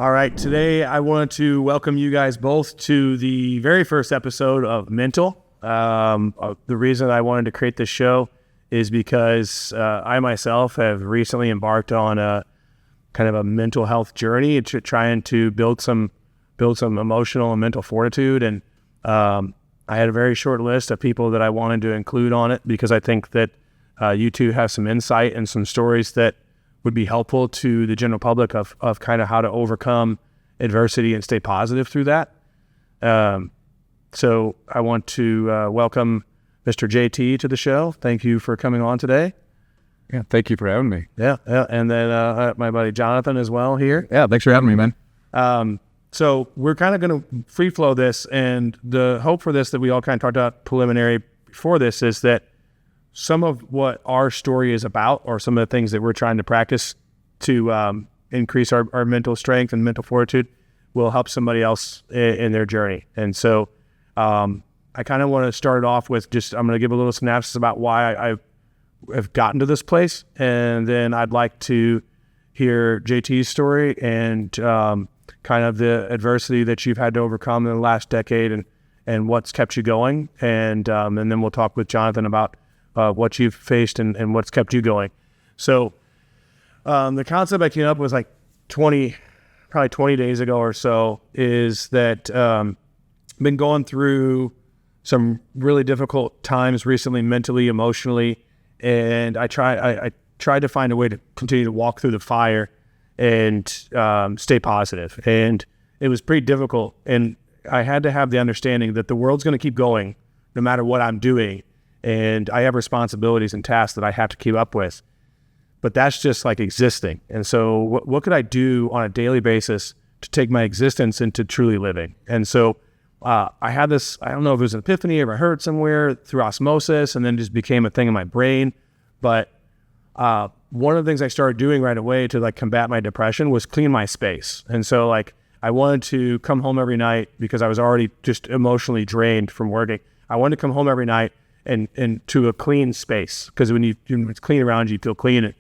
All right, today I wanted to welcome you guys both to the very first episode of Mental. The reason I wanted to create this show is because I myself have recently embarked on a kind of a mental health journey, trying to build some emotional and mental fortitude. And I had a very short list of people that I wanted to include on it because I think that you two have some insight and some stories that would be helpful to the general public of kind of how to overcome adversity and stay positive through that. So I want to welcome Mr. JT to the show. Thank you for coming on today. Yeah, thank you for having me. Yeah. And then my buddy Jonathan as well here. Yeah, thanks for having me, man. So we're kind of going to free flow this, and the hope for this that we all kind of talked about preliminary before this is that some of what our story is about, or some of the things that we're trying to practice to increase our mental strength and mental fortitude, will help somebody else in their journey. And so I kind of want to start it off with I'm going to give a little synopsis about why I've gotten to this place, and then I'd like to hear JT's story and kind of the adversity that you've had to overcome in the last decade and what's kept you going. And then we'll talk with Jonathan about what you've faced and what's kept you going. So the concept I came up with probably 20 days ago or so is that I've been going through some really difficult times recently, mentally, emotionally, and I tried to find a way to continue to walk through the fire and stay positive. And it was pretty difficult, and I had to have the understanding that the world's going to keep going no matter what I'm doing. And I have responsibilities and tasks that I have to keep up with, but that's just like existing. And so what could I do on a daily basis to take my existence into truly living? And so I had this, I don't know if it was an epiphany or I heard somewhere through osmosis, and then just became a thing in my brain. But one of the things I started doing right away to combat my depression was clean my space. And so I wanted to come home every night because I was already just emotionally drained from working. I wanted to come home every night and to a clean space, because when it's clean around you, you feel clean.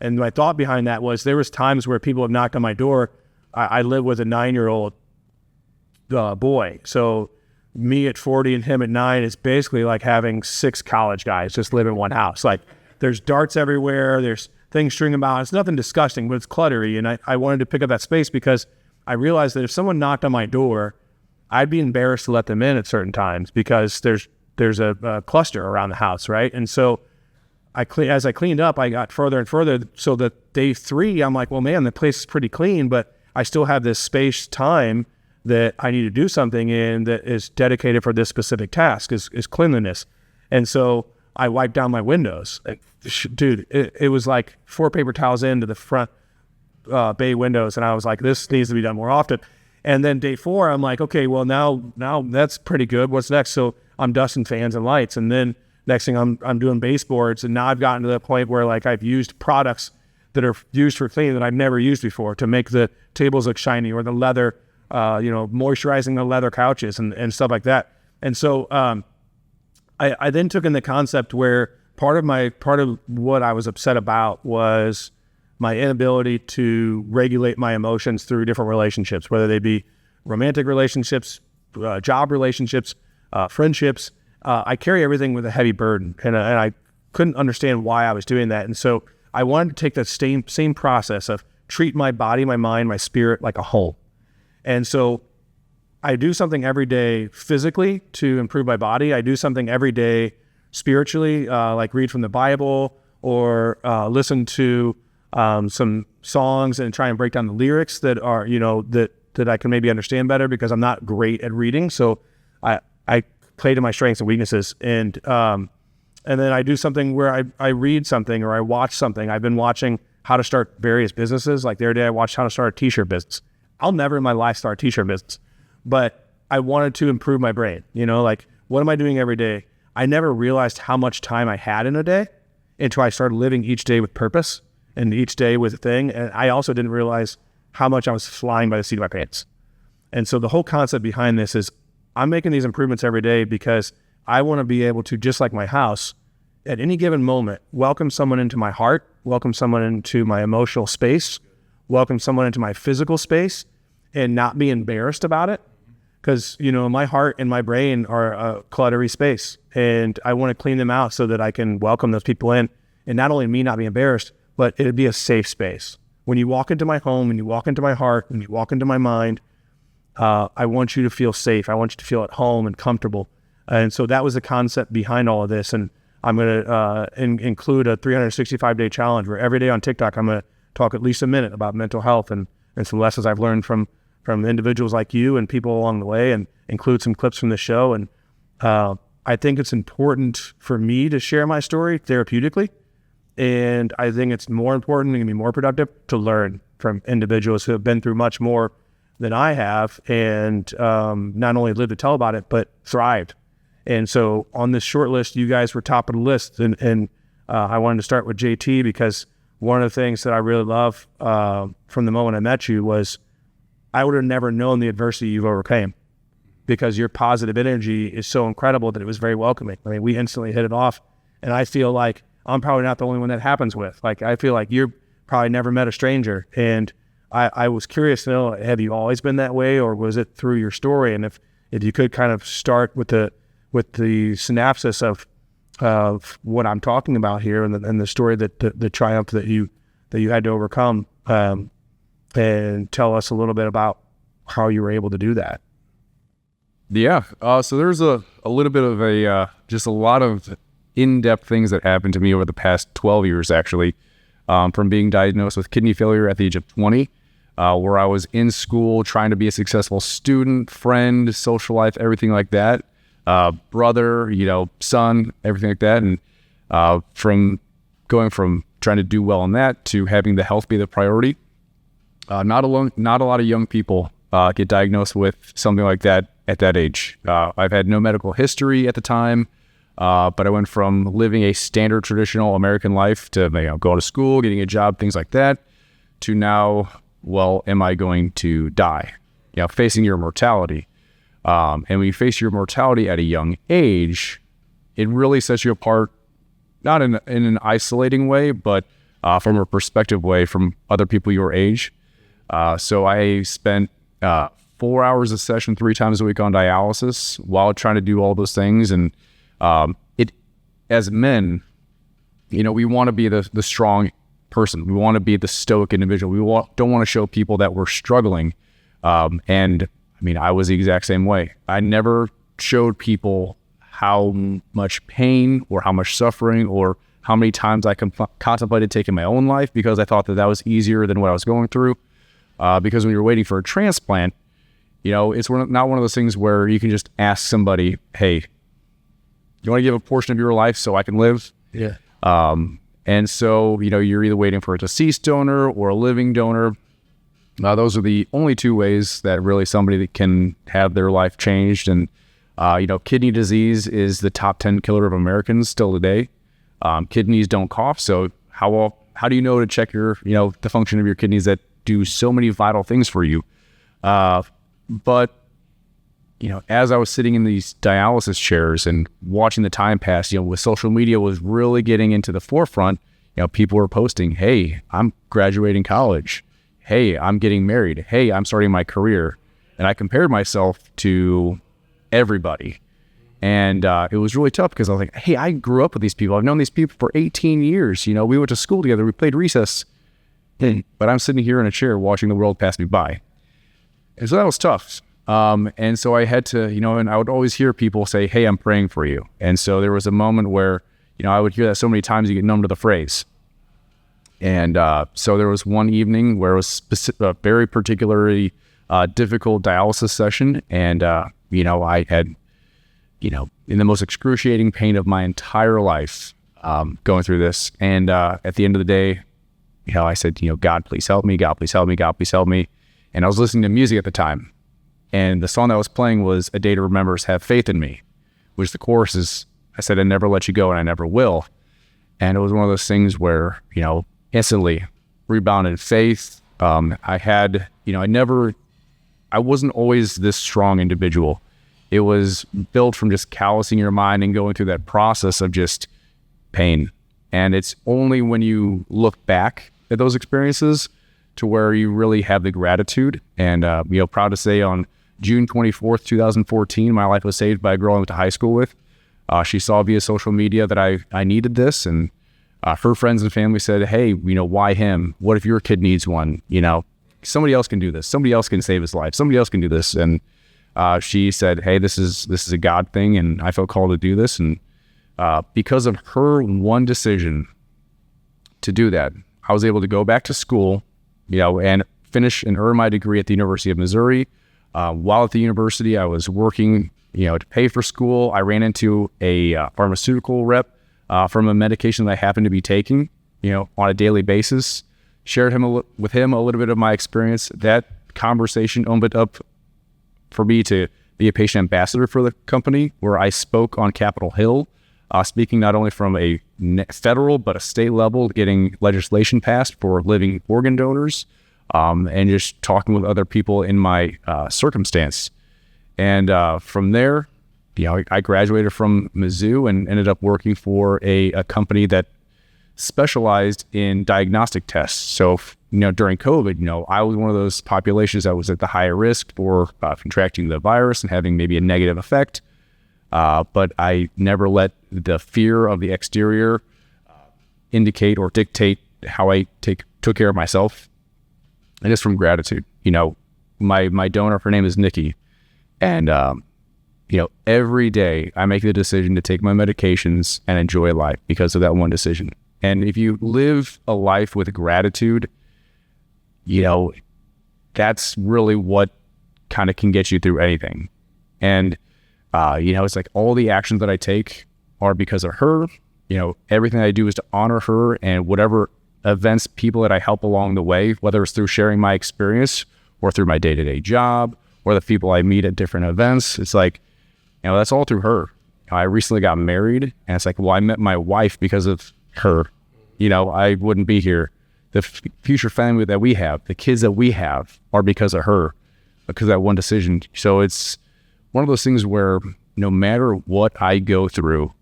And my thought behind that was there was times where people have knocked on my door. I live with a 9-year-old boy. So me at 40 and him at 9 is basically like having 6 college guys just live in one house. There's darts everywhere. There's things stringing about. It's nothing disgusting, but it's cluttery. And I wanted to pick up that space because I realized that if someone knocked on my door, I'd be embarrassed to let them in at certain times because there's a cluster around the house, right? And so as I cleaned up, I got further and further. So that day 3, I'm like, well, man, the place is pretty clean, but I still have this space time that I need to do something in that is dedicated for this specific task, is cleanliness. And so I wiped down my windows. Dude, it was like 4 paper towels into the front bay windows, and I was like, this needs to be done more often. And then day 4, I'm like, okay, well now that's pretty good. What's next? So I'm dusting fans and lights, and then next thing I'm doing baseboards, and now I've gotten to the point where I've used products that are used for cleaning that I've never used before to make the tables look shiny, or the leather, moisturizing the leather couches and stuff like that. And so I then took in the concept where part of what I was upset about was my inability to regulate my emotions through different relationships, whether they be romantic relationships, job relationships, friendships. I carry everything with a heavy burden, and I couldn't understand why I was doing that. And so I wanted to take that same process of treat my body, my mind, my spirit like a whole. And so I do something every day physically to improve my body. I do something every day spiritually, like read from the Bible or listen to some songs and try and break down the lyrics that are, that I can maybe understand better, because I'm not great at reading. So I play to my strengths and weaknesses. And then I do something where I read something or I watch something. I've been watching how to start various businesses. Like the other day I watched how to start a t-shirt business. I'll never in my life start a t-shirt business, but I wanted to improve my brain. What am I doing every day? I never realized how much time I had in a day until I started living each day with purpose and each day with a thing. And I also didn't realize how much I was flying by the seat of my pants. And so the whole concept behind this is I'm making these improvements every day because I want to be able to, just like my house, at any given moment, welcome someone into my heart, welcome someone into my emotional space, welcome someone into my physical space, and not be embarrassed about it. Because, my heart and my brain are a cluttery space, and I want to clean them out so that I can welcome those people in. And not only me not be embarrassed, but it'd be a safe space. When you walk into my home, when you walk into my heart, when you walk into my mind, I want you to feel safe. I want you to feel at home and comfortable. And so that was the concept behind all of this. And I'm going to include a 365-day challenge where every day on TikTok, I'm going to talk at least a minute about mental health and some lessons I've learned from individuals like you and people along the way, and include some clips from the show. And I think it's important for me to share my story therapeutically. And I think it's more important and be more productive to learn from individuals who have been through much more than I have, and not only lived to tell about it, but thrived. And so on this short list, you guys were top of the list. And I wanted to start with JT because one of the things that I really love from the moment I met you was I would have never known the adversity you've overcame, because your positive energy is so incredible that it was very welcoming. I mean, we instantly hit it off, and I feel like I'm probably not the only one that happens with. Like, I feel like you're probably never met a stranger, and I was curious to know, have you always been that way, or was it through your story? And if you could kind of start with the synopsis of what I'm talking about here, and the story that the triumph that you had to overcome. And tell us a little bit about how you were able to do that. Yeah. So there's a little bit of just a lot of in-depth things that happened to me over the past 12 years, actually, from being diagnosed with kidney failure at the age of 20, where I was in school trying to be a successful student, friend, social life, everything like that, brother, son, everything like that. And from going from trying to do well in that to having the health be the priority. Not a lot of young people get diagnosed with something like that at that age. I've had no medical history at the time, but I went from living a standard traditional American life to going to school, getting a job, things like that, to now, well, am I going to die? Facing your mortality. And when you face your mortality at a young age, it really sets you apart, not in an isolating way, but from a perspective way from other people your age. So I spent 4 hours a session 3 times a week on dialysis while trying to do all those things. And as men, we want to be the strong person. We want to be the stoic individual. We don't want to show people that we're struggling. And I mean, I was the exact same way. I never showed people how much pain or how much suffering or how many times I contemplated taking my own life, because I thought that was easier than what I was going through. Because when you're waiting for a transplant, it's not one of those things where you can just ask somebody, hey, you want to give a portion of your life so I can live? Yeah. And so, you're either waiting for a deceased donor or a living donor. Those are the only 2 ways that really somebody that can have their life changed. And, kidney disease is the top 10 killer of Americans still today. Kidneys don't cough. So how do you know to check your, the function of your kidneys that do so many vital things for you? But as I was sitting in these dialysis chairs and watching the time pass, with social media was really getting into the forefront, people were posting, hey, I'm graduating college. Hey, I'm getting married. Hey, I'm starting my career. And I compared myself to everybody. And it was really tough because I was like, hey, I grew up with these people. I've known these people for 18 years. We went to school together. We played recess. But I'm sitting here in a chair watching the world pass me by. And so that was tough. And so I had to, and I would always hear people say, hey, I'm praying for you. And so there was a moment where, I would hear that so many times you get numb to the phrase. And so there was one evening where it was a very particularly difficult dialysis session. And, I had, in the most excruciating pain of my entire life going through this. And at the end of the day, I said, God, please help me. God, please help me. God, please help me. And I was listening to music at the time. And the song that was playing was A Day to Remember's Have Faith in Me, which the chorus is, I said, I never let you go and I never will. And it was one of those things where, instantly rebounded faith. I had, I wasn't always this strong individual. It was built from just callousing your mind and going through that process of just pain. And it's only when you look back at those experiences to where you really have the gratitude. And, proud to say on June 24th, 2014, my life was saved by a girl I went to high school with. She saw via social media that I needed this, and her friends and family said, hey, why him? What if your kid needs one? Somebody else can do this. Somebody else can save his life. Somebody else can do this. And she said, hey, this is a God thing, and I felt called to do this. And because of her one decision to do that, I was able to go back to school, and finish and earn my degree at the University of Missouri. While at the university, I was working, to pay for school. I ran into a pharmaceutical rep from a medication that I happened to be taking, on a daily basis. Shared with him a little bit of my experience. That conversation opened up for me to be a patient ambassador for the company, where I spoke on Capitol Hill, speaking not only from a federal but a state level, getting legislation passed for living organ donors, and just talking with other people in my circumstance. And from there, I graduated from Mizzou and ended up working for a company that specialized in diagnostic tests. So, during COVID, I was one of those populations that was at the higher risk for contracting the virus and having maybe a negative effect. But I never let the fear of the exterior indicate or dictate how I took care of myself. And it's from gratitude. My donor, her name is Nikki. And, every day I make the decision to take my medications and enjoy life because of that one decision. And if you live a life with gratitude, that's really what kind of can get you through anything. And, it's like all the actions that I take are because of her. Everything I do is to honor her, and whatever events, people that I help along the way, whether it's through sharing my experience or through my day-to-day job or the people I meet at different events, it's like, that's all through her. I recently got married, and it's like, well, I met my wife because of her. I wouldn't be here. The future family that we have, the kids that we have, are because of her, because of that one decision. So it's one of those things where no matter what I go through,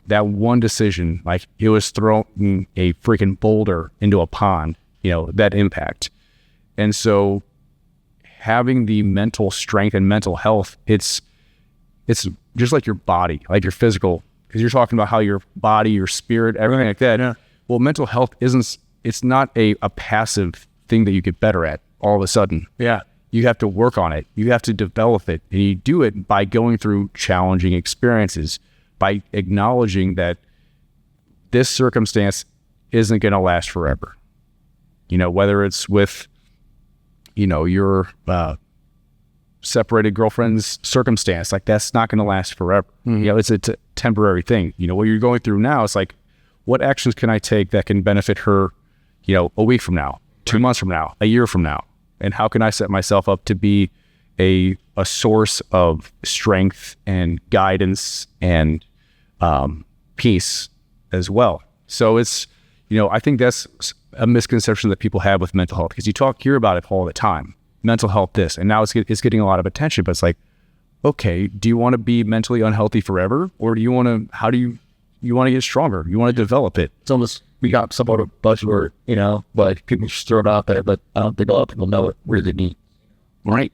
that one decision, like it was throwing a freaking boulder into a pond, that impact. And so having the mental strength and mental health, it's just like your body, like your physical, because you're talking about how your body, your spirit, everything like that. Yeah. Well, mental health it's not a passive thing that you get better at all of a sudden. Yeah. You have to work on it. You have to develop it. And you do it by going through challenging experiences, by acknowledging that this circumstance isn't going to last forever. Whether it's with, your separated girlfriend's circumstance, like that's not going to last forever. Mm-hmm. It's a temporary thing. What you're going through now, it's like, what actions can I take that can benefit her, a week from now, 2 months from now, a year from now? And how can I set myself up to be a source of strength and guidance and peace as well? So it's, I think that's a misconception that people have with mental health, because you hear about it all the time. Mental health this, and now it's getting a lot of attention, but it's like, okay, do you want to be mentally unhealthy forever? Or do you want to get stronger? You want to develop it? It's almost, we got somewhat of a buzzword, but people just throw it out there, but I don't think a lot of people know it really neat. Right.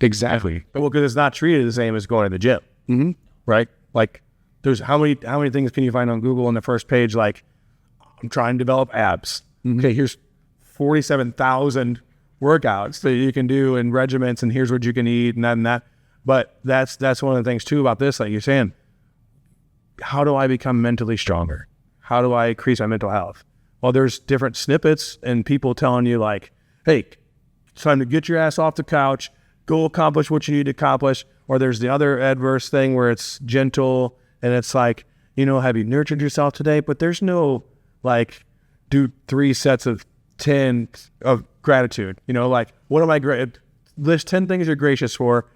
Exactly. Well, because it's not treated the same as going to the gym. Mm-hmm. Right? Like, there's how many things can you find on Google on the first page? Like, I'm trying to develop abs. Mm-hmm. Okay, here's 47,000 workouts that you can do and regiments, and here's what you can eat and that and that. But that's one of the things too about this, like you're saying, how do I become mentally stronger? How do I increase my mental health? Well, there's different snippets and people telling you like, hey, it's time to get your ass off the couch, go accomplish what you need to accomplish. Or there's the other adverse thing where it's gentle and it's like, have you nurtured yourself today? But there's no like, do 3 sets of 10 of gratitude. Like, what am I list 10 things you're gracious for,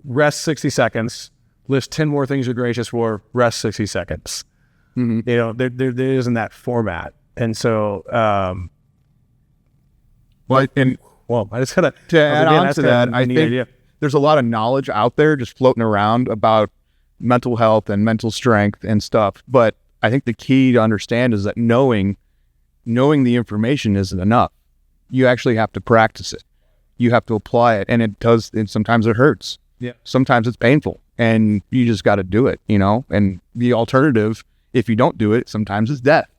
rest 60 seconds, list 10 more things you're gracious for, rest 60 seconds. Mm-hmm. There isn't that format. And so, I just gotta to add on to that. I think there's a lot of knowledge out there just floating around about mental health and mental strength and stuff. But I think the key to understand is that knowing knowing the information isn't enough. You actually have to practice it. You have to apply it, and it does. And sometimes it hurts. Yeah. Sometimes it's painful, and you just got to do it. And the alternative, if you don't do it, sometimes it's death.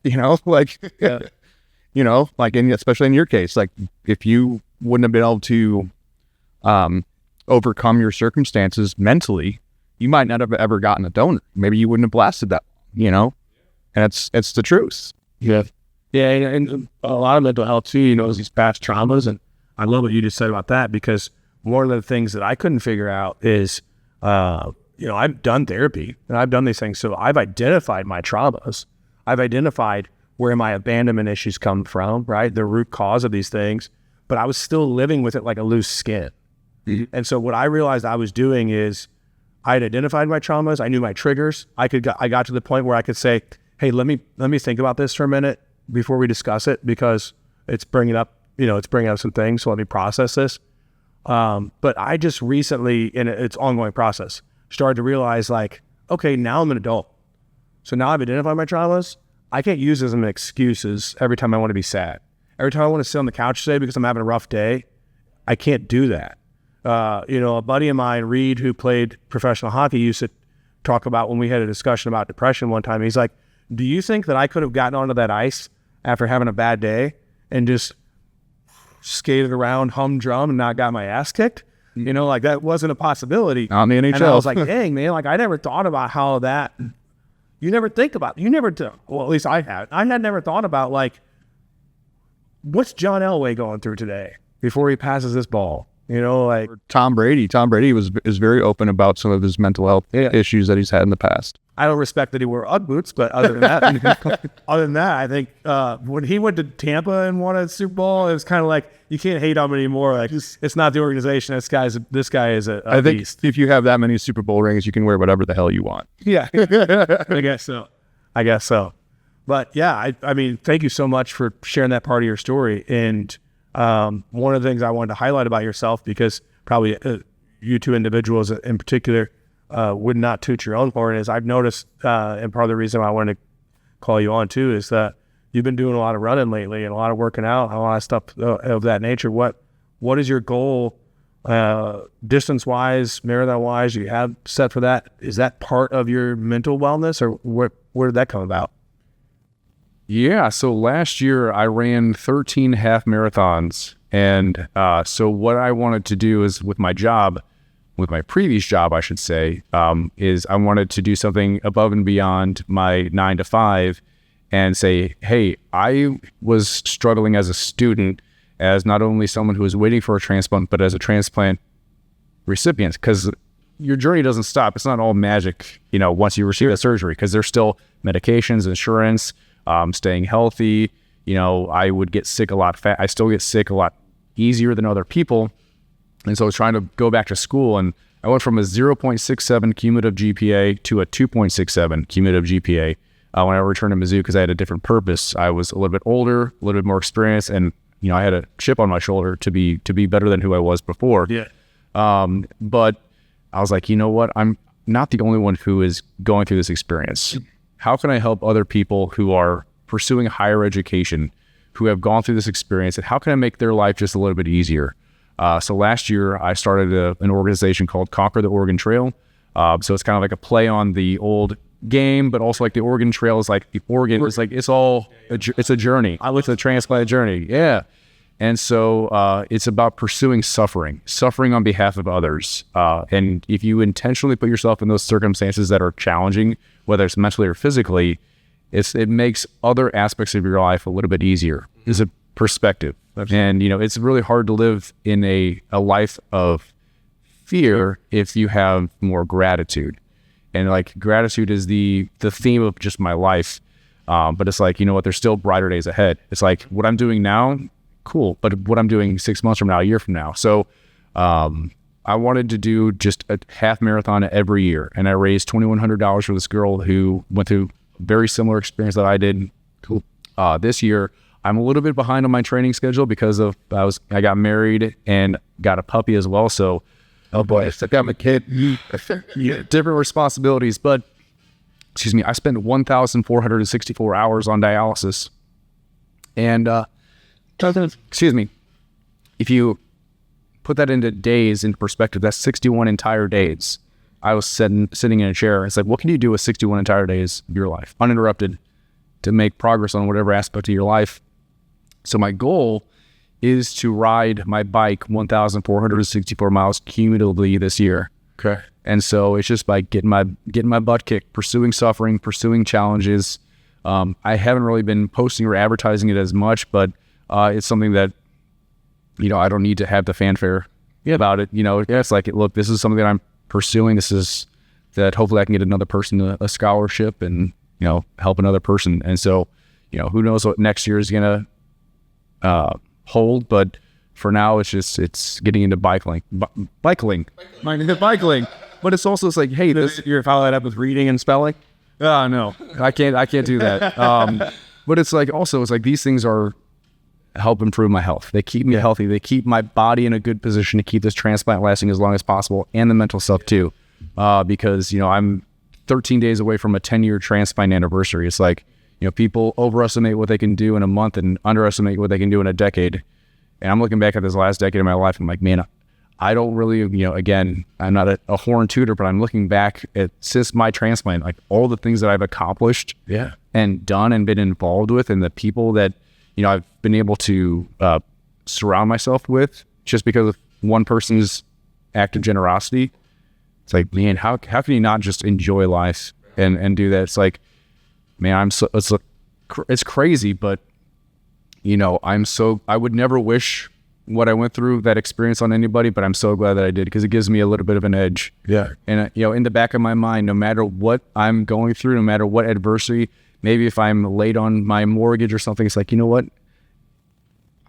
Like, Yeah. Especially in your case, like if you wouldn't have been able to overcome your circumstances mentally, you might not have ever gotten a donor. Maybe you wouldn't have lasted that long, and it's the truth. Yeah. Yeah. And a lot of mental health too, is these past traumas. And I love what you just said about that, because one of the things that I couldn't figure out is, I've done therapy and I've done these things. So I've identified my traumas. I've identified where my abandonment issues come from, right? The root cause of these things, but I was still living with it like a loose skin. Mm-hmm. And so what I realized I was doing is I had identified my traumas. I knew my triggers. I got to the point where I could say, hey, let me think about this for a minute before we discuss it, because it's bringing up some things. So let me process this. But I just recently, in its ongoing process, started to realize like, okay, now I'm an adult. So now I've identified my traumas. I can't use them as excuses every time I want to be sad. Every time I want to sit on the couch today because I'm having a rough day, I can't do that. A buddy of mine, Reed, who played professional hockey, used to talk about when we had a discussion about depression one time. He's like, do you think that I could have gotten onto that ice after having a bad day and just skated around, humdrum, and not got my ass kicked? Like that wasn't a possibility. On the NHL. And I was like, dang, man, like I never thought about how that, well, at least I had never thought about like, what's John Elway going through today before he passes this ball? Like Tom Brady. Tom Brady is very open about some of his mental health issues that he's had in the past. I don't respect that he wore Ugg boots, but other than that, I think when he went to Tampa and won a Super Bowl, it was kind of like you can't hate on him anymore. Like it's not the organization. This guy is a I think beast. if you have that many Super Bowl rings, you can wear whatever the hell you want. Yeah, I guess so. But yeah, I mean, thank you so much for sharing that part of your story. And one of the things I wanted to highlight about yourself, because probably you two individuals in particular would not toot your own horn, is I've noticed, and part of the reason why I wanted to call you on too, is that you've been doing a lot of running lately and a lot of working out, a lot of stuff of that nature. What is your goal, distance-wise, marathon-wise, you have set for that? Is that part of your mental wellness, or where did that come about? Yeah, so last year I ran 13 half marathons. And so what I wanted to do is with my previous job, I should say, is I wanted to do something above and beyond my 9 to 5 and say, hey, I was struggling as a student, as not only someone who was waiting for a transplant, but as a transplant recipient, because your journey doesn't stop. It's not all magic, once you receive the surgery, because there's still medications, insurance, staying healthy. I would get sick a lot I still get sick a lot easier than other people. And so I was trying to go back to school, and I went from a 0.67 cumulative GPA to a 2.67 cumulative GPA when I returned to Mizzou, because I had a different purpose. I was a little bit older, a little bit more experienced, and I had a chip on my shoulder to be better than who I was before. Yeah. But I was like, you know what? I'm not the only one who is going through this experience. How can I help other people who are pursuing higher education, who have gone through this experience, and how can I make their life just a little bit easier? So last year I started an organization called Conquer the Oregon Trail. So it's kind of like a play on the old game, but also like the Oregon Trail is like the Oregon. It's like it's a journey. It's a transplant journey. Yeah. And so it's about pursuing suffering on behalf of others. And if you intentionally put yourself in those circumstances that are challenging, whether it's mentally or physically, it makes other aspects of your life a little bit easier. It's a perspective. Absolutely. And, it's really hard to live in a life of fear if you have more gratitude. And like gratitude is the theme of just my life. But it's like, there's still brighter days ahead. It's like what I'm doing now, cool. But what I'm doing 6 months from now, a year from now. So I wanted to do just a half marathon every year. And I raised $2,100 for this girl who went through a very similar experience that I did. Cool. This year, I'm a little bit behind on my training schedule because I got married and got a puppy as well. So, oh boy, I got my kid. Different responsibilities. But, I spent 1,464 hours on dialysis. And excuse me, if you put that into days into perspective, that's 61 entire days. I was sitting in a chair. It's like, what can you do with 61 entire days of your life, uninterrupted, to make progress on whatever aspect of your life? So my goal is to ride my bike 1,464 miles cumulatively this year. Okay. And so it's just by getting my butt kicked, pursuing suffering, pursuing challenges. I haven't really been posting or advertising it as much, but it's something that, I don't need to have the fanfare about it. It's like, look, this is something that I'm pursuing. This is that hopefully I can get another person a scholarship and, help another person. And so, who knows what next year is going to hold, but for now it's getting into biking. But it's also, it's like, hey, You're follow that up with reading and spelling? oh no, I can't do that. But it's like, also, it's like these things are help improve my health. They keep me healthy. They keep my body in a good position to keep this transplant lasting as long as possible, and the mental stuff too. Because, I'm 13 days away from a 10-year transplant anniversary. It's like, people overestimate what they can do in a month and underestimate what they can do in a decade. And I'm looking back at this last decade of my life, and I'm like, man, I don't really, again, I'm not a horn tutor, but I'm looking back at, since my transplant, like all the things that I've accomplished and done and been involved with, and the people that, I've been able to surround myself with just because of one person's act of generosity. It's like, man, how can you not just enjoy life and do that? It's like, man, it's crazy, but I would never wish what I went through, that experience, on anybody, but I'm so glad that I did, because it gives me a little bit of an edge. Yeah. And, in the back of my mind, no matter what I'm going through, no matter what adversity, maybe if I'm late on my mortgage or something, it's like, you know what?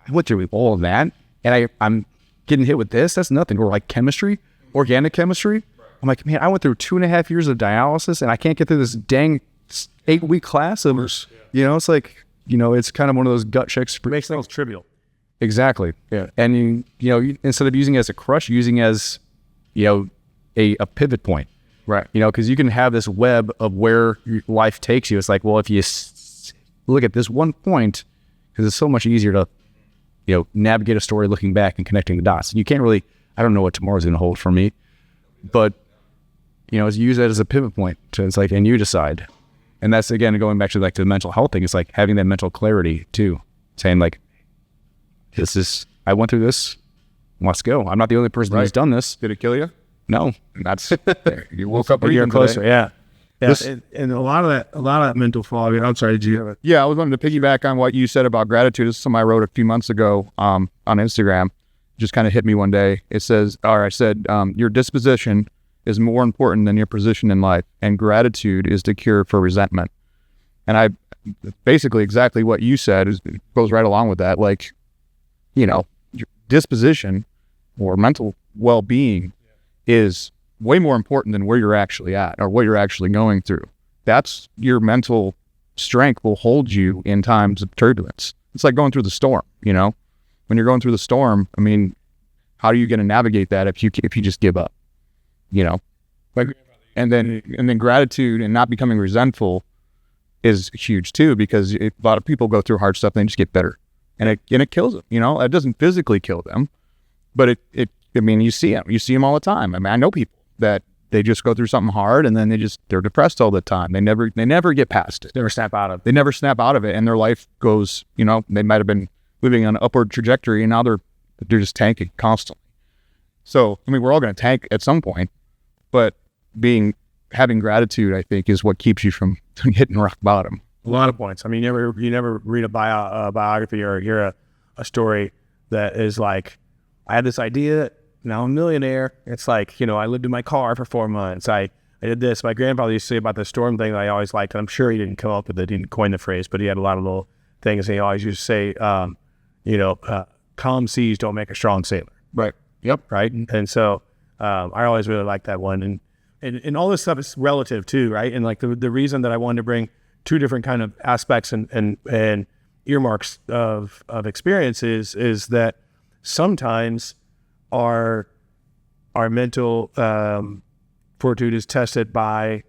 I went through all of that, and I'm getting hit with this. That's nothing. Or like chemistry, organic chemistry. I'm like, man, I went through 2.5 years of dialysis, and I can't get through this dang 8-week class of, it's like, it's kind of one of those gut checks. It makes things trivial. Exactly. Yeah. And instead of using it as a crush, using it as, a pivot point. Right. Because you can have this web of where your life takes you. It's like, well, if you look at this one point, because it's so much easier to, navigate a story looking back and connecting the dots. You can't really, I don't know what tomorrow's going to hold for me, but, use that as a pivot point. So it's like, and you decide. And that's, again, going back to the mental health thing. It's like having that mental clarity too, saying like, I went through this, let's go. I'm not the only person who's done this. Did it kill you? No, that's, you woke up You're closer. today. Yeah. And a lot of that mental fog. I'm sorry. Did you have it? Yeah, I was wanting to piggyback on what you said about gratitude. This is something I wrote a few months ago on Instagram. Just kind of hit me one day. It says, I said, your disposition is more important than your position in life, and gratitude is the cure for resentment. And I basically exactly what you said goes right along with that. Like, your disposition or mental well-being is way more important than where you're actually at or what you're actually going through. That's your mental strength will hold you in times of turbulence. It's like going through the storm, when you're going through the storm, I mean, how are you going to navigate that if you just give up, and then gratitude and not becoming resentful is huge too, because a lot of people go through hard stuff and they just get better, and it kills them. It doesn't physically kill them, but you see them all the time. I mean, I know people that they just go through something hard and then they're depressed all the time. They never get past it. Never snap out of it. They never snap out of it, and their life goes, they might have been moving on an upward trajectory, and now they're just tanking constantly. So, I mean, we're all going to tank at some point, but having gratitude, I think, is what keeps you from hitting rock bottom. A lot of points. I mean, you never read a biography or hear a story that is like, I had this idea, now I'm a millionaire. It's like, I lived in my car for 4 months. I did this. My grandfather used to say about the storm thing that I always liked. And I'm sure he didn't come up with it, he didn't coin the phrase, but he had a lot of little things. And he always used to say, calm seas don't make a strong sailor. Right. Yep. Right. And so I always really like that one. And all this stuff is relative too, right? And like the reason that I wanted to bring two different kind of aspects and earmarks of experiences is that sometimes our mental fortitude is tested by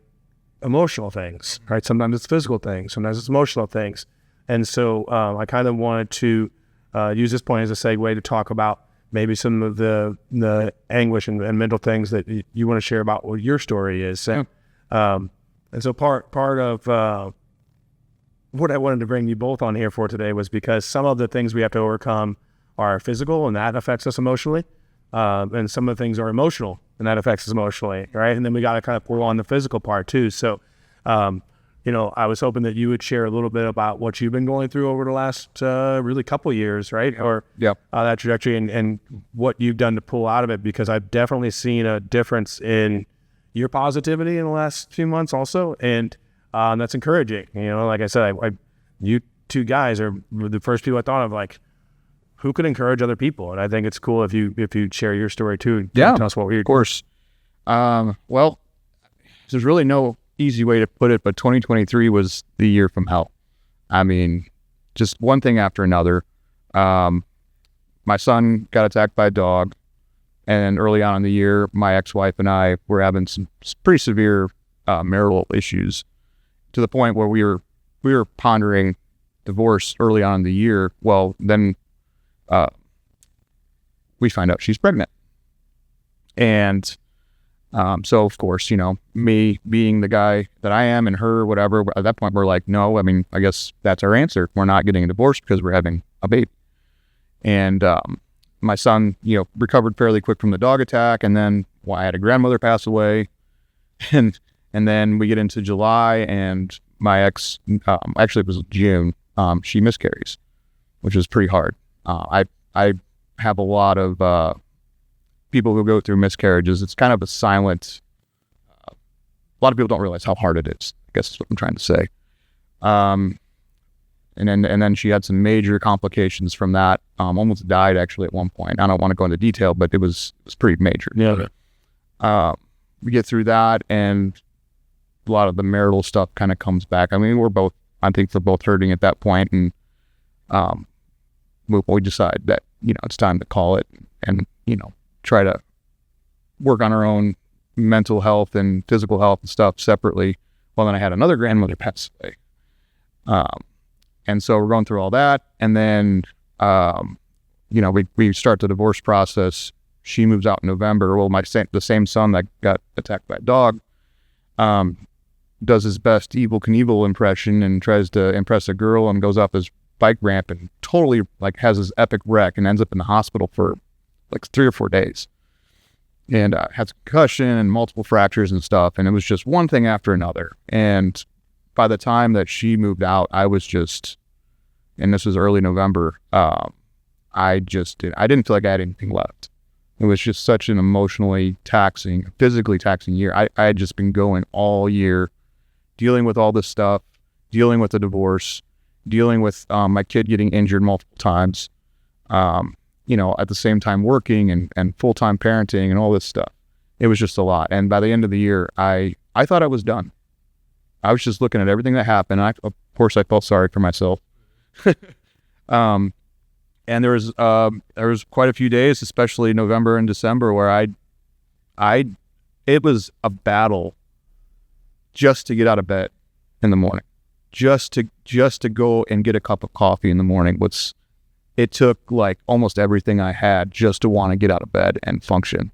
emotional things, right? Sometimes it's physical things, sometimes it's emotional things. And so I kind of wanted to use this point as a segue to talk about maybe some of the anguish and mental things that you want to share about what your story is. And so part of what I wanted to bring you both on here for today was because some of the things we have to overcome are physical, and that affects us emotionally. And some of the things are emotional, and that affects us emotionally, right? And then we got to kind of pull on the physical part too. So, I was hoping that you would share a little bit about what you've been going through over the last really couple years, right? Or that trajectory and what you've done to pull out of it, because I've definitely seen a difference in your positivity in the last few months also. And that's encouraging. Like I said, you two guys are the first people I thought of, like, who could encourage other people. And I think it's cool if you share your story too. Tell us what we're. Of course. Well, there's really no easy way to put it, but 2023 was the year from hell. I mean, just one thing after another. My son got attacked by a dog, and early on in the year, my ex-wife and I were having some pretty severe marital issues, to the point where we were pondering divorce early on in the year. Well, then we find out she's pregnant, and so of course, me being the guy that I am, and her, whatever, at that point we're like, no, I mean, I guess that's our answer. We're not getting a divorce because we're having a baby. And my son, recovered fairly quick from the dog attack, and then I had a grandmother pass away, and then we get into July, and my ex, actually it was June, she miscarries, which was pretty hard. I have a lot of people who go through miscarriages. It's kind of a silent, a lot of people don't realize how hard it is, I guess is what I'm trying to say. And then she had some major complications from that. Almost died actually at one point. I don't want to go into detail, but it was pretty major. Yeah. We get through that, and a lot of the marital stuff kind of comes back. I mean, I think we're both hurting at that point, and we decide that, it's time to call it, and, try to work on our own mental health and physical health and stuff separately. Well, then I had another grandmother pass away. And so we're going through all that. And then, we start the divorce process. She moves out in November. Well, the same son that got attacked by a dog, does his best Evel Knievel impression and tries to impress a girl, and goes off his bike ramp and totally has his epic wreck and ends up in the hospital for 3 or 4 days, and has a concussion and multiple fractures and stuff. And it was just one thing after another. And by the time that she moved out, I was just, and this was early November, I didn't feel like I had anything left. It was just such an emotionally taxing, physically taxing year. I had just been going all year, dealing with all this stuff, dealing with the divorce, dealing with my kid getting injured multiple times, at the same time working and full-time parenting and all this stuff. It was just a lot. And by the end of the year, I thought I was done. I was just looking at everything that happened. Of course, I felt sorry for myself. And there was quite a few days, especially November and December, where it was a battle just to get out of bed in the morning, just to go and get a cup of coffee in the morning. It took almost everything I had just to want to get out of bed and function.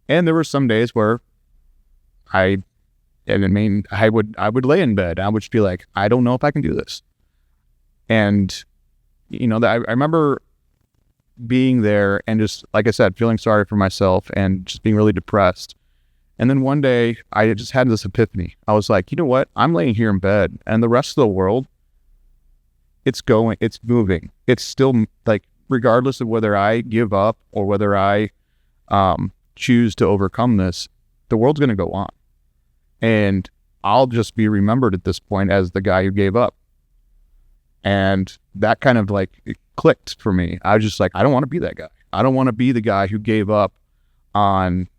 And there were some days where I would lay in bed. I would just be like, I don't know if I can do this. And, I remember being there and just, like I said, feeling sorry for myself and just being really depressed. And then one day I just had this epiphany. I was like, you know what? I'm laying here in bed, and the rest of the world, it's moving. It's still regardless of whether I give up or whether I choose to overcome this, the world's going to go on. And I'll just be remembered at this point as the guy who gave up. And that kind of it clicked for me. I was just like, I don't want to be that guy. I don't want to be the guy who gave up on,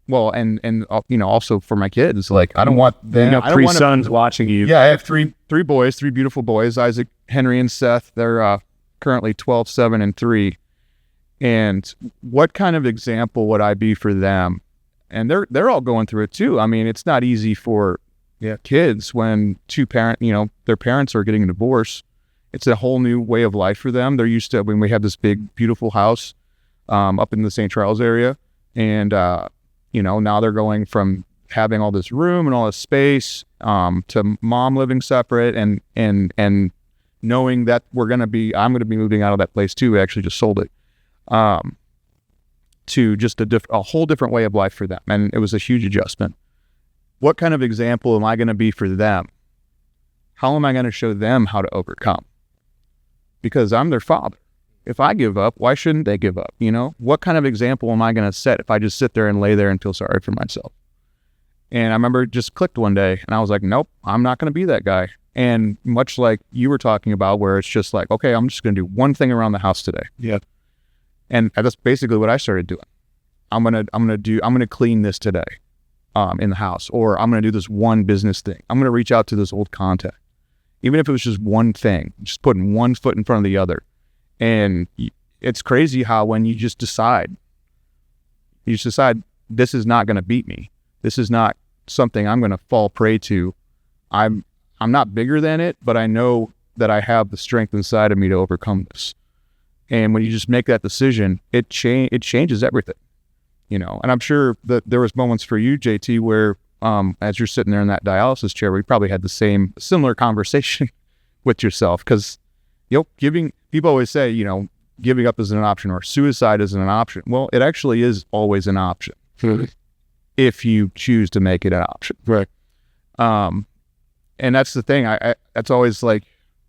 well, and also for my kids. I don't want them. Three sons watching you. Yeah, I have three boys, three beautiful boys, Isaac, Henry, and Seth. They're currently 12, 7, and 3. And what kind of example would I be for them? And they're all going through it too. I mean, it's not easy for kids when their parents are getting a divorce, it's a whole new way of life for them. They're used to, when we have this big, beautiful house up in the St. Charles area, and now they're going from having all this room and all this space to mom living separate, and knowing that I'm going to be moving out of that place too. We actually just sold it to just a whole different way of life for them, and it was a huge adjustment. What kind of example am I going to be for them? How am I going to show them how to overcome? Because I'm their father. If I give up, why shouldn't they give up? What kind of example am I going to set if I just sit there and lay there and feel sorry for myself? And I remember it just clicked one day, and I was like, nope, I'm not going to be that guy. And much like you were talking about, where it's just like, okay, I'm just going to do one thing around the house today. Yeah. And that's basically what I started doing. I'm going to clean this today in the house, or I'm going to do this one business thing. I'm going to reach out to this old contact. Even if it was just one thing, just putting one foot in front of the other. And it's crazy how when you just decide, this is not going to beat me. This is not something I'm going to fall prey to. I'm not bigger than it, but I know that I have the strength inside of me to overcome this. And when you just make that decision, it changes everything, And I'm sure that there was moments for you, JT, where as you're sitting there in that dialysis chair, we probably had similar conversation with yourself, because people always say, giving up isn't an option, or suicide isn't an option. Well, it actually is always an option if you choose to make it an option. Right. And that's the thing. That's always like,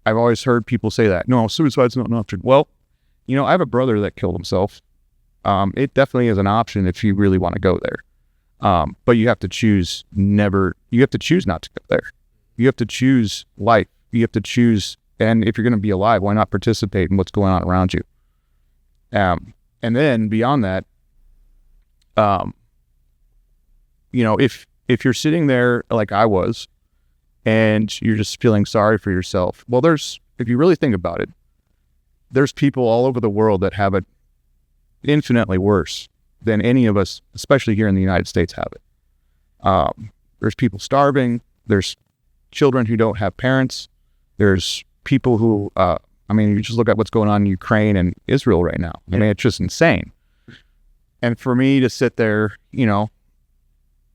I've always heard people say that. No, suicide's not an option. Well, I have a brother that killed himself. It definitely is an option if you really want to go there. But you have to choose not to go there. You have to choose life. You have to choose, and if you're going to be alive, why not participate in what's going on around you? And then beyond that, if you're sitting there like I was, and you're just feeling sorry for yourself, well, if you really think about it, there's people all over the world that have it infinitely worse than any of us, especially here in the United States, have it. There's people starving. There's children who don't have parents. There's people who, you just look at what's going on in Ukraine and Israel right now. I mean, it's just insane. And for me to sit there,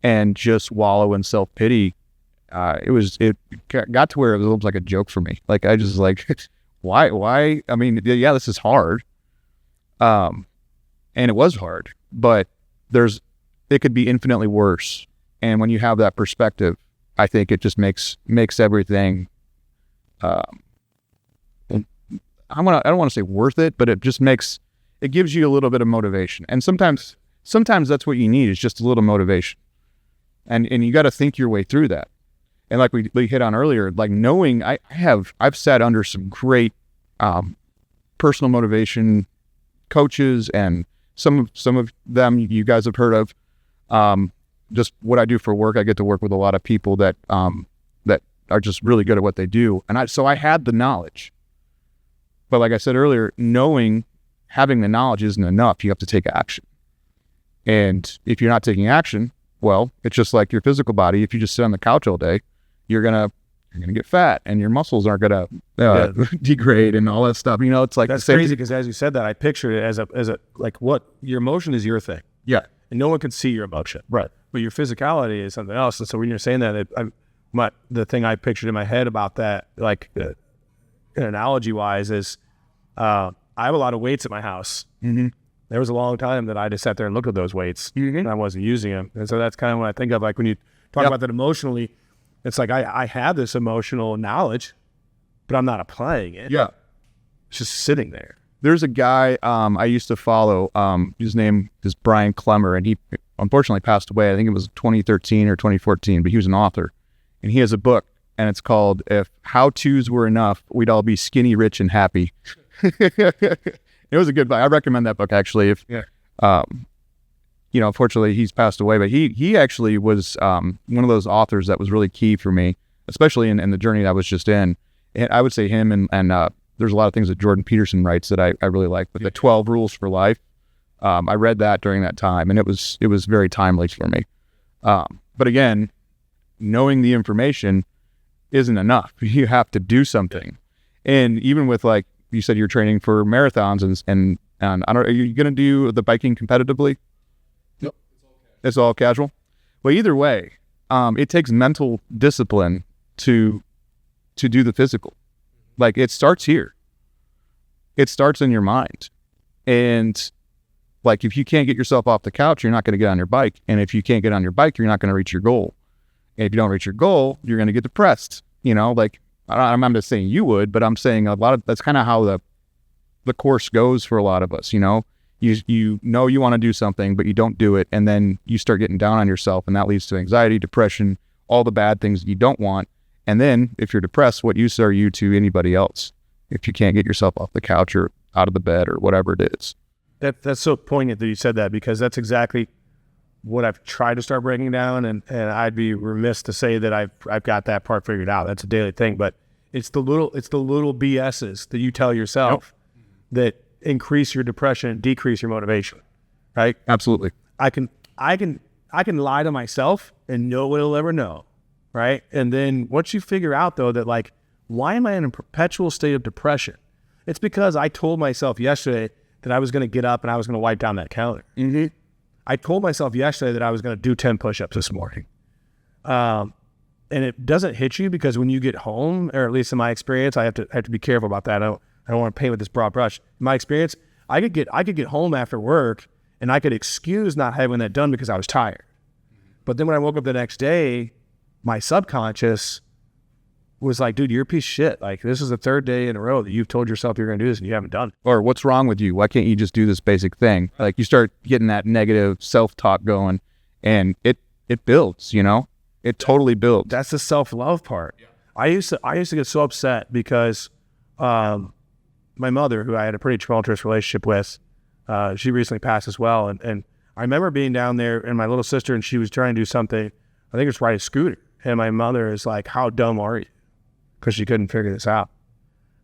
and just wallow in self-pity, it got to where it was almost like a joke for me. Like, I just why? I mean, yeah, this is hard. And it was hard, but it could be infinitely worse. And when you have that perspective, I think it just makes everything, I don't want to say worth it, but it gives you a little bit of motivation. And sometimes that's what you need, is just a little motivation. And you got to think your way through that. And like we hit on earlier, like knowing I've sat under some great personal motivation coaches, and some of them you guys have heard of. Just what I do for work, I get to work with a lot of people that are just really good at what they do. And so I had the knowledge. But like I said earlier, having the knowledge isn't enough. You have to take action. And if you're not taking action, well, it's just like your physical body. If you just sit on the couch all day, you're gonna get fat, and your muscles aren't gonna degrade and all that stuff. It's like, that's crazy, because as you said that, I pictured it as a like, what your emotion is your thing. Yeah. And no one can see your emotion. Right. But your physicality is something else. And so when you're saying that, the thing I pictured in my head about that, like analogy wise, is I have a lot of weights at my house. Mm-hmm. There was a long time that I just sat there and looked at those weights, and I wasn't using them. And so that's kind of what I think of, like when you talk about that emotionally. It's like I have this emotional knowledge, but I'm not applying it. Yeah. It's just sitting there. There's a guy I used to follow. His name is Brian Clemmer, and he unfortunately passed away. I think it was 2013 or 2014, but he was an author. And he has a book, and it's called "If How-Tos Were Enough, We'd All Be Skinny, Rich, and Happy." It was a good book. I recommend that book, actually. Unfortunately he's passed away, but he actually was one of those authors that was really key for me, especially in the journey that I was just in. And I would say him and there's a lot of things that Jordan Peterson writes that I really like, but the 12 Rules for Life, I read that during that time, and it was very timely for me. But again, knowing the information isn't enough. You have to do something. And even with like you said, you're training for marathons and I don't. Are you going to do the biking competitively? Nope. It's all casual. Well, either way, it takes mental discipline to do the physical. Like it starts here. It starts in your mind. And like if you can't get yourself off the couch, you're not going to get on your bike. And if you can't get on your bike, you're not going to reach your goal. And if you don't reach your goal, you're going to get depressed. You know, like I'm not just saying you would, but I'm saying that's kind of how the course goes for a lot of us. You know, you know you want to do something, but you don't do it, and then you start getting down on yourself, and that leads to anxiety, depression, all the bad things you don't want. And then if you're depressed, what use are you to anybody else if you can't get yourself off the couch or out of the bed or whatever it is? That's so poignant that you said that, because that's exactly what I've tried to start breaking down, and I'd be remiss to say that I've got that part figured out. That's a daily thing, but it's the little BS's that you tell yourself that increase your depression and decrease your motivation, right? Absolutely. I can lie to myself and no one will ever know, right? And then once you figure out though that like, why am I in a perpetual state of depression? It's because I told myself yesterday that I was going to get up and I was going to wipe down that counter. Mm-hmm. I told myself yesterday that I was going to do 10 push-ups this morning. And it doesn't hit you because when you get home, or at least in my experience, I have to be careful about that. I don't want to paint with this broad brush. In my experience, I could get home after work and I could excuse not having that done because I was tired. But then when I woke up the next day, my subconscious was like, dude, you're a piece of shit. Like, this is the third day in a row that you've told yourself you're going to do this and you haven't done it. Or what's wrong with you? Why can't you just do this basic thing? Like you start getting that negative self-talk going, and it builds, you know? It totally builds. That's the self-love part. Yeah. I used to get so upset because my mother, who I had a pretty tumultuous relationship with, she recently passed as well. And I remember being down there and my little sister, and she was trying to do something, I think it was ride a scooter. And my mother is like, how dumb are you? Because she couldn't figure this out.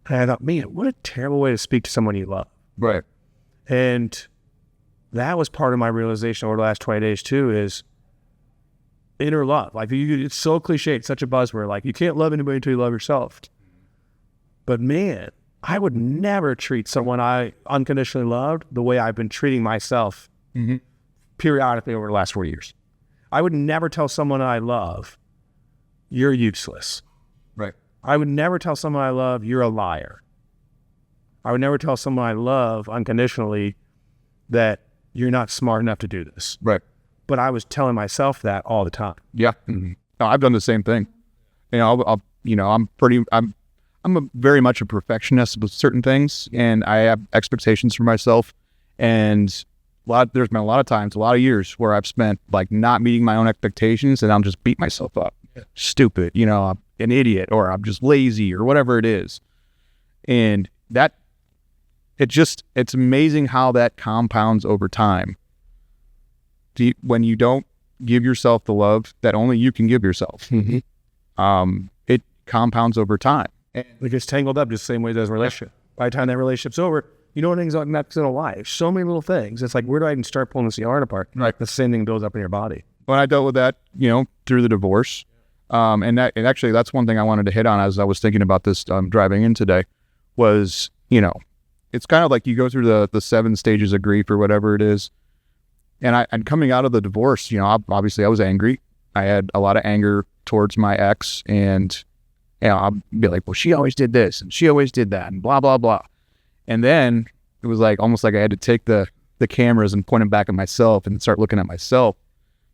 And I thought, man, what a terrible way to speak to someone you love. Right. And that was part of my realization over the last 20 days too, is inner love. Like it's so cliche, it's such a buzzword. Like you can't love anybody until you love yourself. But man, I would never treat someone I unconditionally loved the way I've been treating myself periodically over the last 4 years. I would never tell someone I love, you're useless. Right. I would never tell someone I love, you're a liar. I would never tell someone I love unconditionally that you're not smart enough to do this. Right. But I was telling myself that all the time. Yeah. Mm-hmm. No, I've done the same thing. You know, I'm a very much a perfectionist with certain things, and I have expectations for myself. And there's been a lot of times, a lot of years where I've spent like not meeting my own expectations, and I'll just beat myself up. Stupid, you know, I'm an idiot, or I'm just lazy, or whatever it is. And it's amazing how that compounds over time. When you don't give yourself the love that only you can give yourself, it compounds over time. And it gets tangled up just the same way it does in a relationship. By the time that relationship's over, you know what things are not going to lie. So many little things. It's like, where do I even start pulling this yarn apart? Right. The same thing builds up in your body. When I dealt with that, you know, through the divorce, and actually that's one thing I wanted to hit on as I was thinking about this driving in today was, you know, it's kind of like you go through the 7 stages of grief or whatever it is. And coming out of the divorce, you know, obviously I was angry. I had a lot of anger towards my ex, and you know, I'd be like, well, she always did this and she always did that and blah, blah, blah. And then it was like, almost like I had to take the cameras and point them back at myself and start looking at myself,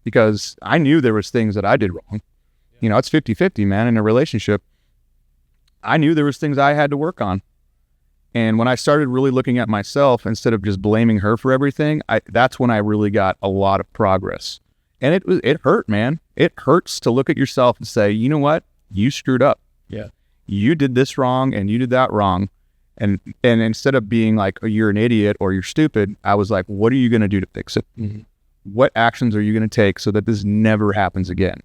because I knew there was things that I did wrong. You know, it's 50-50, man, in a relationship. I knew there was things I had to work on. And when I started really looking at myself instead of just blaming her for everything, that's when I really got a lot of progress. And it hurt, man. It hurts to look at yourself and say, you know what? You screwed up. Yeah. You did this wrong and you did that wrong. And instead of being like, oh, you're an idiot or you're stupid, I was like, what are you going to do to fix it? Mm-hmm. What actions are you going to take so that this never happens again?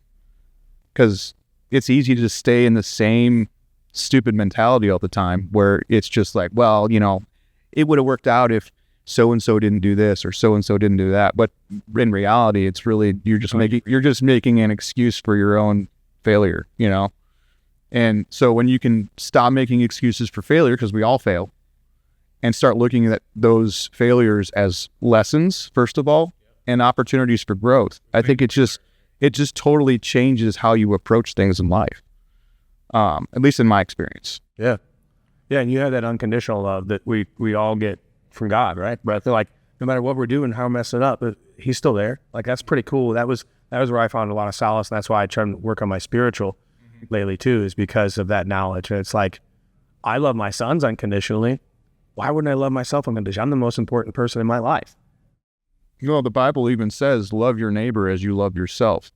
Because it's easy to just stay in the same stupid mentality all the time, where it's just like, well, you know, it would have worked out if so-and-so didn't do this or so-and-so didn't do that. But in reality, it's really, you're just making an excuse for your own failure, you know? And so when you can stop making excuses for failure, because we all fail, and start looking at those failures as lessons, first of all, and opportunities for growth, I think it just totally changes how you approach things in life. At least in my experience. Yeah. Yeah, and you have that unconditional love that we all get from God, right? But I feel like no matter what we're doing, how we're messing up, he's still there. Like, that's pretty cool. That was where I found a lot of solace, and that's why I try to work on my spiritual lately too, is because of that knowledge. And it's like, I love my sons unconditionally. Why wouldn't I love myself unconditionally? I'm the most important person in my life. You know, the Bible even says, love your neighbor as you love yourself.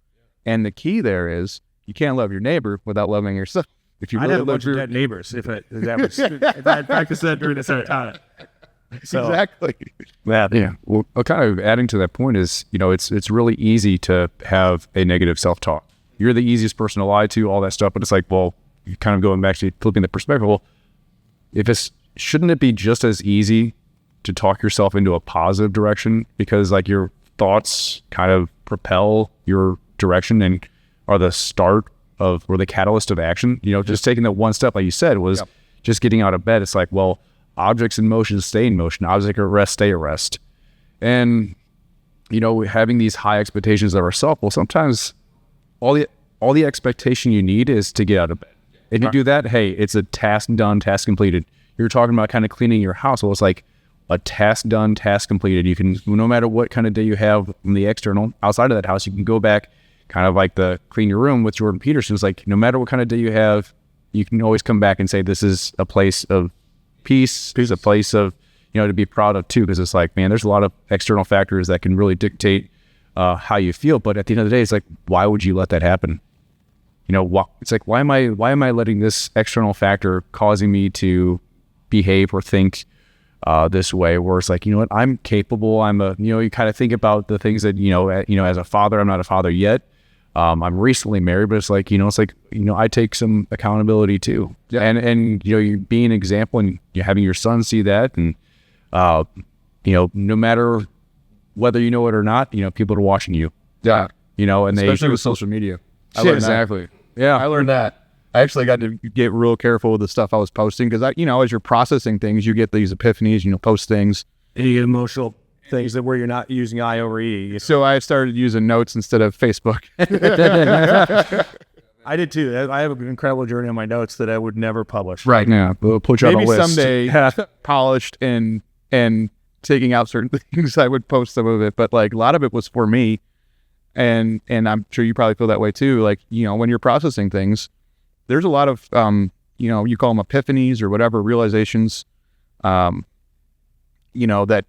And the key there is, you can't love your neighbor without loving yourself. If you I'd really have a love bunch of dead neighbors if I had practiced that during this time. So, exactly. Yeah. Well, kind of adding to that point is, it's really easy to have a negative self-talk. You're the easiest person to lie to, all that stuff. But it's like, well, you're kind of going back to flipping the perspective. Well, shouldn't it be just as easy to talk yourself into a positive direction? Because like your thoughts kind of propel your direction and are the start of, or the catalyst of action. Just taking that one step, like you said, was just getting out of bed. It's like, well, objects in motion stay in motion. Objects at rest stay at rest. And, having these high expectations of ourselves, well, sometimes all the expectation you need is to get out of bed. If you do that, hey, it's a task done, task completed. You're talking about kind of cleaning your house. Well, it's like a task done, task completed. You can, no matter what kind of day you have from the external, outside of that house, you can go back, kind of like the clean your room with Jordan Peterson. It's like, no matter what kind of day you have, you can always come back and say, this is a place of peace, a place of, to be proud of too. Because it's like, man, there's a lot of external factors that can really dictate how you feel. But at the end of the day, it's like, why would you let that happen? It's like, why am I letting this external factor causing me to behave or think this way, where it's like, what, I'm capable. You kind of think about the things that, as a father, I'm not a father yet. I'm recently married, but it's like, I take some accountability too. Yeah. And you being an example and you having your son see that, and, no matter whether you know it or not, people are watching you. Yeah. And especially with social media. Exactly. Yeah. I learned that. I actually got to get real careful with the stuff I was posting, because as you're processing things, you get these epiphanies, post things. And you get emotional things that where you're not using I over E. So I started using notes instead of Facebook. I did too. I have an incredible journey on my notes that I would never publish. Right. Yeah. We'll put you on a Maybe list. someday, polished and taking out certain things, I would post some of it. But like a lot of it was for me. And I'm sure you probably feel that way too. Like, when you're processing things, there's a lot of, you call them epiphanies or whatever, realizations, that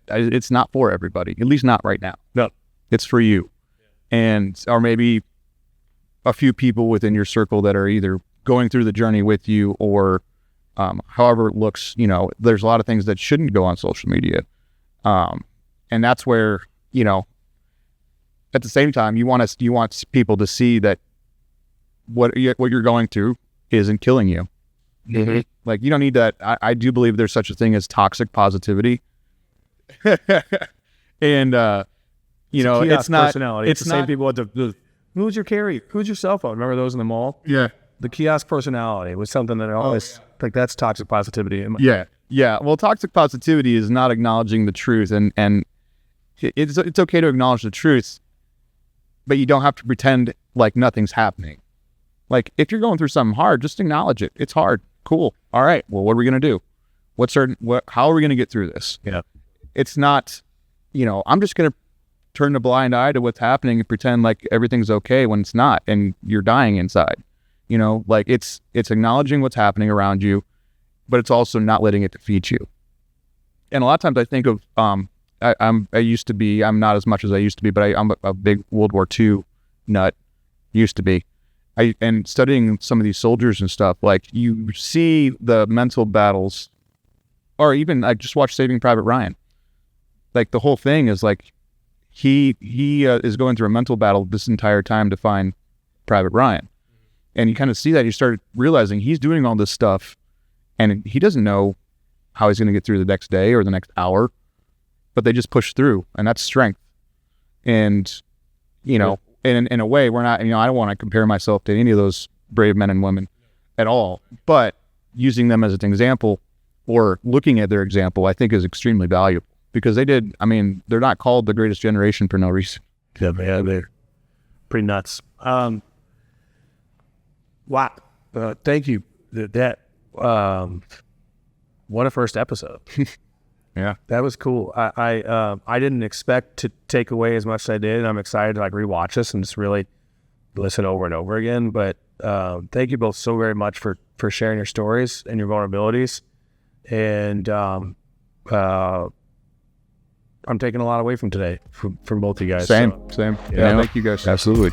it's not for everybody, at least not right now. No, it's for you. And, or maybe a few people within your circle that are either going through the journey with you or, however it looks, there's a lot of things that shouldn't go on social media. And that's where, at the same time, you want people to see that what you're going through isn't killing you. Mm-hmm. Like, you don't need that. I do believe there's such a thing as toxic positivity. And, it's not, personality. It's the same people at the who's your carry? Who's your cell phone? Remember those in the mall? Yeah. The kiosk personality was something that I always like, that's toxic positivity. Yeah. Yeah. Well, toxic positivity is not acknowledging the truth, and it's okay to acknowledge the truth, but you don't have to pretend like nothing's happening. Like, if you're going through something hard, just acknowledge it. It's hard. Cool. All right. Well, what are we going to do? How are we going to get through this? Yeah. It's not, I'm just going to turn a blind eye to what's happening and pretend like everything's okay when it's not, and you're dying inside. Like it's acknowledging what's happening around you, but it's also not letting it defeat you. And a lot of times I think of, I'm not as much as I used to be, but I'm a big World War II nut, used to be. And studying some of these soldiers and stuff, like, you see the mental battles, or even I just watched Saving Private Ryan. Like, the whole thing is like, he is going through a mental battle this entire time to find Private Ryan. And you kind of see that, you start realizing he's doing all this stuff and he doesn't know how he's going to get through the next day or the next hour, but they just push through, and that's strength. And, in a way, we're not, I don't want to compare myself to any of those brave men and women. at all. But using them as an example or looking at their example, I think is extremely valuable because they did. I mean, they're not called the greatest generation for no reason. Yeah, man, they're pretty nuts. Wow. Thank you. What a first episode. Yeah. That was cool. I didn't expect to take away as much as I did. And I'm excited to like rewatch this and just really listen over and over again. But thank you both so very much for sharing your stories and your vulnerabilities. And I'm taking a lot away from today from both of you guys. Same. So, Yeah. Thank you guys. Absolutely.